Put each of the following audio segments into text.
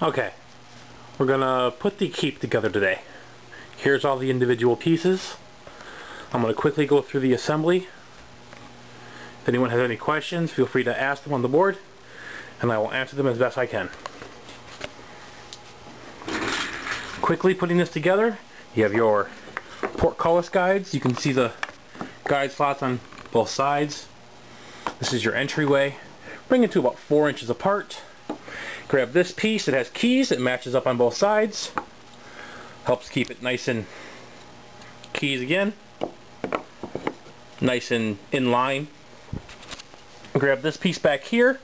Okay, we're gonna put the keep together today. Here's all the individual pieces. I'm gonna quickly go through the assembly. If anyone has any questions, feel free to ask them on the board, and I will answer them as best I can. Quickly putting this together, you have your portcullis guides. You can see the guide slots on both sides. This is your entryway. Bring it to about 4 inches apart. Grab this piece. It has keys. It matches up on both sides. Helps keep it nice and keys again. Nice and in line. Grab this piece back here.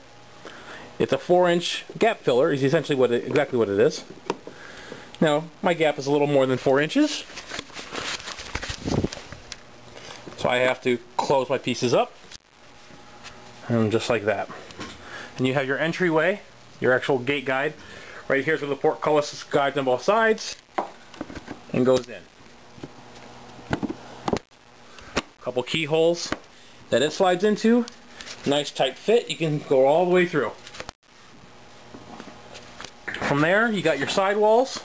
It's a 4-inch gap filler. Is essentially exactly what it is. Now my gap is a little more than 4 inches, so I have to close my pieces up, and just like that. And you have your entryway, your actual gate guide. Right here's where the portcullis guides on both sides and goes in. Couple keyholes that it slides into. Nice tight fit. You can go all the way through. From there, you got your sidewalls.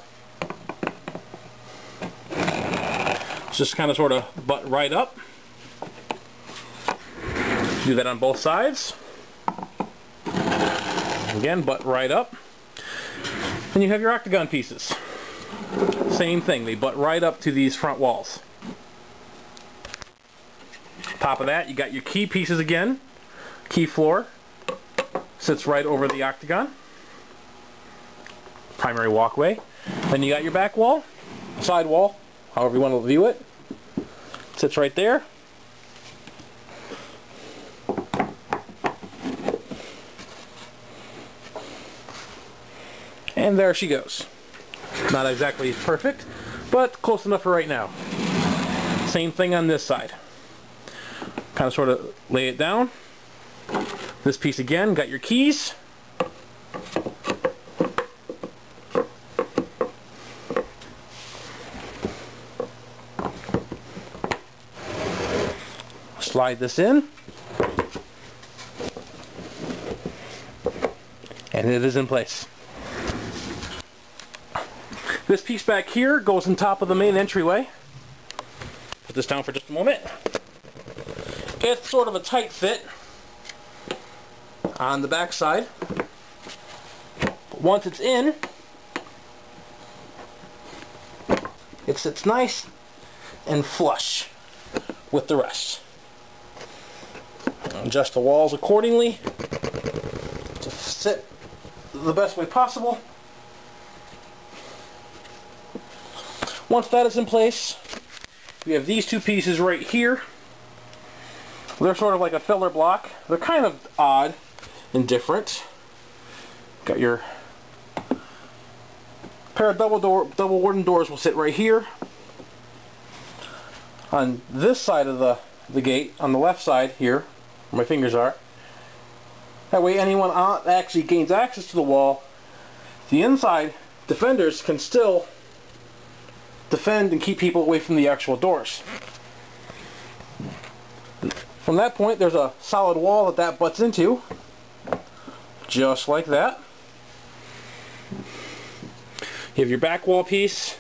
Just kind of sort of butt right up. Do that on both sides. Again, butt right up. And you have your octagon pieces. Same thing, they butt right up to these front walls. Top of that, you got your key pieces again. Key floor sits right over the octagon. Primary walkway. Then you got your back wall, side wall, however you want to view it. Sits right there. And there she goes. Not exactly perfect, but close enough for right now. Same thing on this side. Kind of sort of lay it down. This piece again, got your keys. Slide this in, and it is in place. This piece back here goes on top of the main entryway. Put this down for just a moment. It's sort of a tight fit on the back side. But once it's in, it sits nice and flush with the rest. Adjust the walls accordingly to sit the best way possible. Once that is in place, we have these two pieces right here. They're sort of like a filler block. They're kind of odd and different. Got your pair of double wooden doors will sit right here. On this side of the gate, on the left side here, where my fingers are. That way anyone actually gains access to the wall, the inside defenders can still defend and keep people away from the actual doors. From that point, there's a solid wall that butts into, just like that. You have your back wall piece,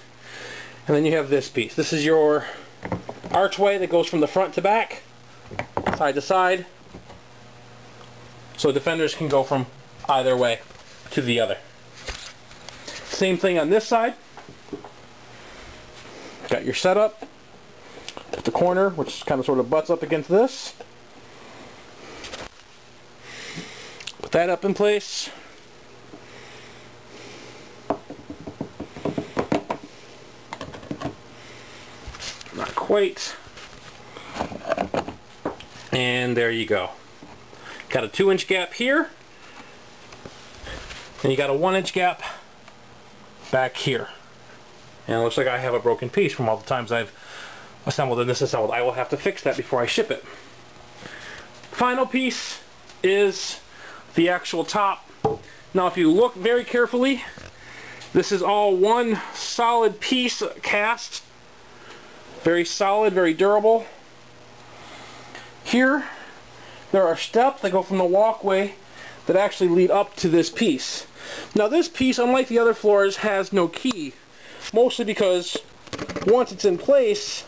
and then you have this piece. This is your archway that goes from the front to back, side to side, so defenders can go from either way to the other. Same thing on this side. Got your setup at the corner, which kind of sort of butts up against this. Put that up in place. Not quite. And there you go. Got a 2-inch gap here, and you got a 1-inch gap back here. And it looks like I have a broken piece from all the times I've assembled and disassembled. I will have to fix that before I ship it. Final piece is the actual top. Now if you look very carefully, this is all one solid piece cast. Very solid, very durable. Here, there are steps that go from the walkway that actually lead up to this piece. Now this piece, unlike the other floors, has no key, mostly because once it's in place,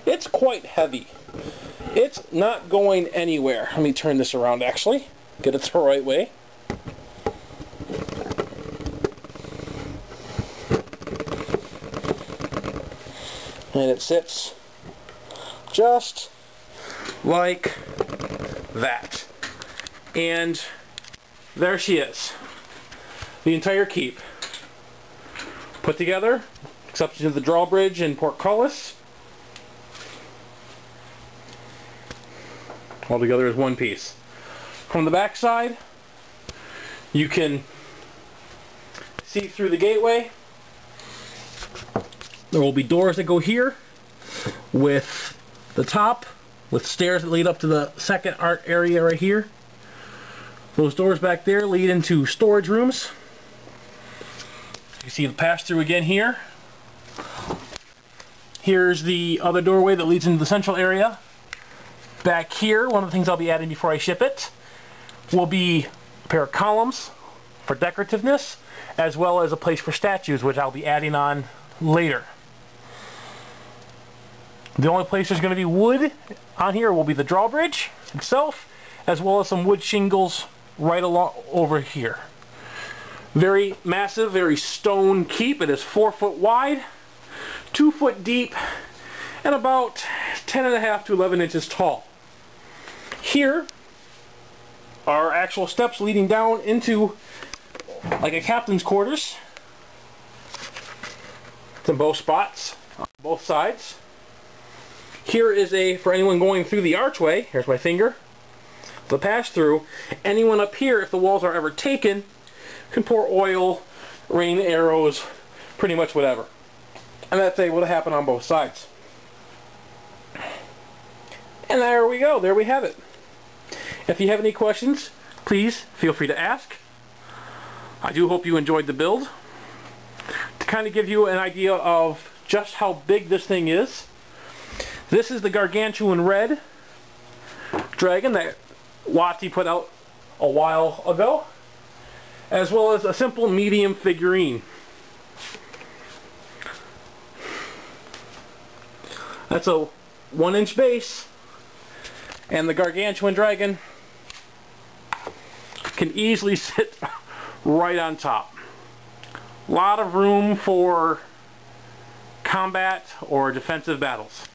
it's quite heavy. It's not going anywhere. Let me turn this around actually, get it the right way. And it sits just like that. And there she is. The entire keep. Put together, exception of the drawbridge and portcullis. All together as one piece. From the back side, you can see through the gateway. There will be doors that go here with the top, with stairs that lead up to the second art area right here. Those doors back there lead into storage rooms. You see the pass-through again here. Here's the other doorway that leads into the central area. Back here, one of the things I'll be adding before I ship it will be a pair of columns for decorativeness, as well as a place for statues, which I'll be adding on later. The only place there's going to be wood on here will be the drawbridge itself, as well as some wood shingles right along over here. Very massive, very stone keep. It is 4 foot wide, 2 foot deep, and about 10.5 to 11 inches tall. Here are actual steps leading down into like a captain's quarters. It's in both spots, on both sides. Here is a, for anyone going through the archway, here's my finger, the pass-through. Anyone up here, if the walls are ever taken, can pour oil, rain arrows, pretty much whatever. And that's able to happen on both sides. And there we go, there we have it. If you have any questions, please feel free to ask. I do hope you enjoyed the build. To kind of give you an idea of just how big this thing is, this is the gargantuan red dragon that Wati put out a while ago, as well as a simple medium figurine. That's a 1-inch base, and the gargantuan dragon can easily sit right on top. A lot of room for combat or defensive battles.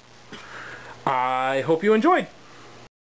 I hope you enjoyed.